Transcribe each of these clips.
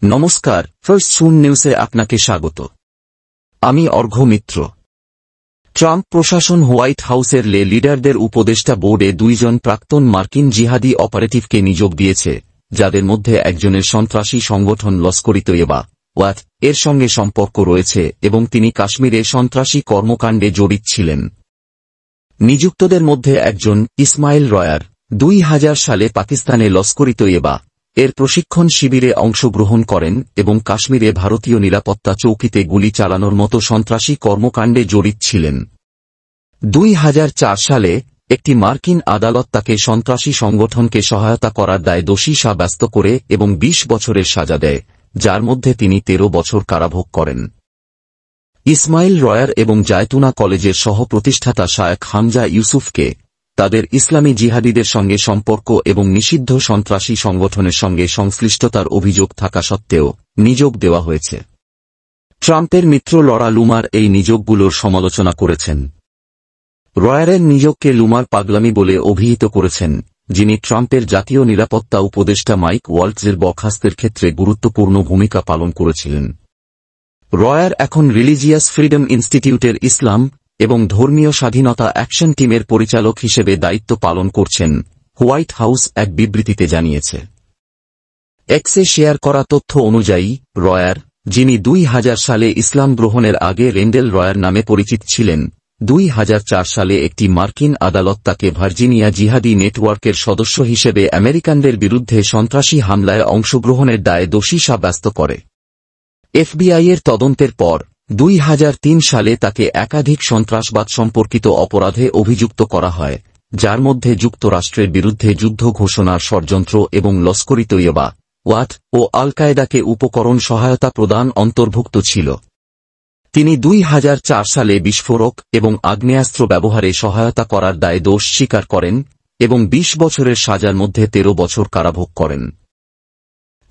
নমস্কার, ফার্স্ট সুন নিউজে আপনাকে স্বাগত। আমি অর্ঘ্য মিত্র। ট্রাম্প প্রশাসন হোয়াইট হাউসের লিডারদের উপদেষ্টা বোর্ডে 2 জন প্রাক্তন মার্কিন জিহাদি অপারেটিভকে নিয়োগ দিয়েছে, যাদের মধ্যে একজনের সন্ত্রাসী সংগঠন লস্কর-ই-তৈয়বা ওয়াত এর সঙ্গে সম্পর্ক রয়েছে এবং তিনি কাশ্মীরে সন্ত্রাসী কর্মকাণ্ডে জড়িত ছিলেন। নিযুক্তদের মধ্যে একজন ইসমাইল রয়ার 2000 সালে পাকিস্তানে লস্কর-ই-তৈয়বা এর প্রশিক্ষণ শিবিরে অংশগ্রহণ করেন এবং কাশ্মীরে ভারতীয় নিরাপত্তা চৌকিতে গুলি চালানোর মতো সন্ত্রাসী কর্মকাণ্ডে জড়িত ছিলেন। 2004 সালে একটি মার্কিন আদালত তাকে সন্ত্রাসী সংগঠনকে সহায়তা করার দায়ে দোষী সাব্যস্ত করে এবং 20 বছরের সাজা দেয়, যার মধ্যে তিনি 13 বছর কারাভোগ করেন। ইসমাইল রয়ার এবং জায়তুনা কলেজের সহ-প্রতিষ্ঠাতা শায়েখ হামজা ইউসুফকে তাদের ইসলামী জিহাদিদের সঙ্গে সম্পর্ক এবং নিষিদ্ধ সন্ত্রাসী সংগঠনের সঙ্গে সংশ্লিষ্টতার অভিযোগ থাকা সত্ত্বেও নিয়োগ দেওয়া হয়েছে। ট্রাম্পের মিত্র লরা লুমার এই নিয়োগগুলোর সমালোচনা করেছেন। রয়ারের নিয়োগকে লুমার পাগলামি বলে অভিহিত করেছেন, যিনি ট্রাম্পের জাতীয় নিরাপত্তা উপদেষ্টা মাইক ওয়ালটজের বরখাস্তের ক্ষেত্রে গুরুত্বপূর্ণ ভূমিকা পালন করেছিলেন। রয়ার এখন রিলিজিয়াস ফ্রিডম ইনস্টিটিউটের ইসলাম এবং ধর্মীয় স্বাধীনতা অ্যাকশন টিমের পরিচালক হিসেবে দায়িত্ব পালন করছেন, হোয়াইট হাউস এক বিবৃতিতে জানিয়েছে। এক্সে শেয়ার করা তথ্য অনুযায়ী রয়ার, যিনি 2000 সালে ইসলাম গ্রহণের আগে রেন্ডেল রয়ার নামে পরিচিত ছিলেন, 2004 সালে একটি মার্কিন আদালত তাকে ভার্জিনিয়া জিহাদি নেটওয়ার্কের সদস্য হিসেবে আমেরিকানদের বিরুদ্ধে সন্ত্রাসী হামলায় অংশগ্রহণের দায়ে দোষী সাব্যস্ত করে। এফবিআইয়ের তদন্তের পর 2003 সালে তাকে একাধিক সন্ত্রাসবাদ সম্পর্কিত অপরাধে অভিযুক্ত করা হয়, যার মধ্যে যুক্তরাষ্ট্রের বিরুদ্ধে যুদ্ধ ঘোষণার ষড়যন্ত্র এবং লস্কর-ই-তৈয়বা ওয়াত ও আল কায়েদাকে উপকরণ সহায়তা প্রদান অন্তর্ভুক্ত ছিল। তিনি 2004 সালে বিস্ফোরক এবং আগ্নেয়াস্ত্র ব্যবহারে সহায়তা করার দায়ে দোষ স্বীকার করেন এবং 20 বছরের সাজার মধ্যে 13 বছর কারাভোগ করেন।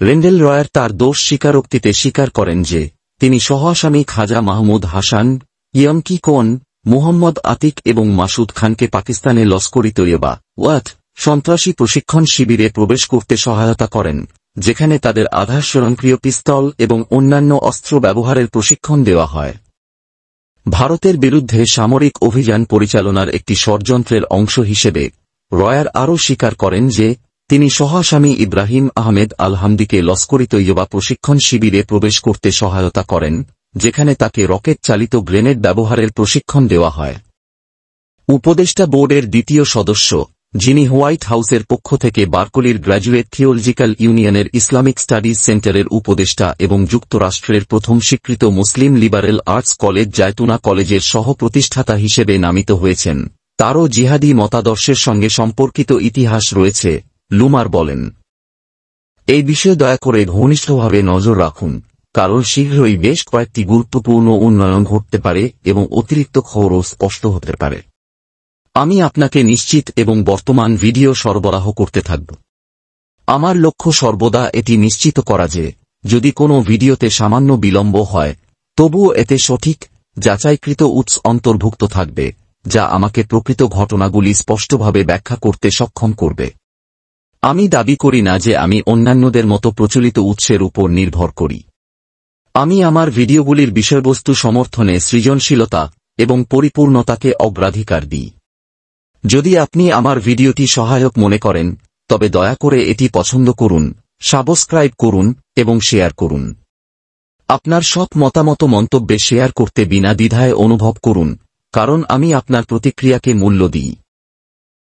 রেন্ডেল রয়ার তার দোষ স্বীকারোক্তিতে স্বীকার করেন যে তিনি সহ-আসামি খাজা মাহমুদ হাসান, ইয়ামকি কোন, মুহম্মদ আতিক এবং মাসুদ খানকে পাকিস্তানে লস্কর-ই-তৈয়বা ওয়াত সন্ত্রাসী প্রশিক্ষণ শিবিরে প্রবেশ করতে সহায়তা করেন, যেখানে তাদের আধা স্বয়ংক্রিয় পিস্তল এবং অন্যান্য অস্ত্র ব্যবহারের প্রশিক্ষণ দেওয়া হয়। ভারতের বিরুদ্ধে সামরিক অভিযান পরিচালনার একটি ষড়যন্ত্রের অংশ হিসেবে রয়ার আরও স্বীকার করেন যে তিনি সহ-আসামি ইব্রাহিম আহমেদ আল-হামদিকে লস্কর-ই-তৈয়বা প্রশিক্ষণ শিবিরে প্রবেশ করতে সহায়তা করেন, যেখানে তাকে রকেট চালিত গ্রেনেড ব্যবহারের প্রশিক্ষণ দেওয়া হয়। উপদেষ্টা বোর্ডের দ্বিতীয় সদস্য, যিনি হোয়াইট হাউসের পক্ষ থেকে বার্কলির গ্র্যাজুয়েট থিওলজিক্যাল ইউনিয়নের ইসলামিক স্টাডিজ সেন্টারের উপদেষ্টা এবং যুক্তরাষ্ট্রের প্রথম স্বীকৃত মুসলিম লিবারেল আর্টস কলেজ জায়তুনা কলেজের সহ-প্রতিষ্ঠাতা হিসেবে নামিত হয়েছেন, তারও জিহাদি মতাদর্শের সঙ্গে সম্পর্কিত ইতিহাস রয়েছে, লুমার বলেন। এই বিষয়ে দয়া করে ঘনিষ্ঠভাবে নজর রাখুন, কারণ শীঘ্রই বেশ কয়েকটি গুরুত্বপূর্ণ উন্নয়ন ঘটতে পারে এবং অতিরিক্ত খবরও স্পষ্ট হতে পারে। আমি আপনাকে নিশ্চিত এবং বর্তমান ভিডিও সরবরাহ করতে থাকব। আমার লক্ষ্য সর্বদা এটি নিশ্চিত করা যে যদি কোনো ভিডিওতে সামান্য বিলম্ব হয়, তবুও এতে সঠিক, যাচাইকৃত উৎস অন্তর্ভুক্ত থাকবে, যা আমাকে প্রকৃত ঘটনাগুলি স্পষ্টভাবে ব্যাখ্যা করতে সক্ষম করবে। আমি দাবি করি না যে আমি অন্যান্যদের মতো প্রচলিত উৎসের উপর নির্ভর করি। আমি আমার ভিডিওগুলির বিষয়বস্তু সমর্থনে সৃজনশীলতা এবং পরিপূর্ণতাকে অগ্রাধিকার দিই। যদি আপনি আমার ভিডিওটি সহায়ক মনে করেন, তবে দয়া করে এটি পছন্দ করুন, সাবস্ক্রাইব করুন এবং শেয়ার করুন। আপনার সব মতামত মন্তব্যে শেয়ার করতে বিনা দ্বিধায় অনুভব করুন, কারণ আমি আপনার প্রতিক্রিয়াকে মূল্য দিই।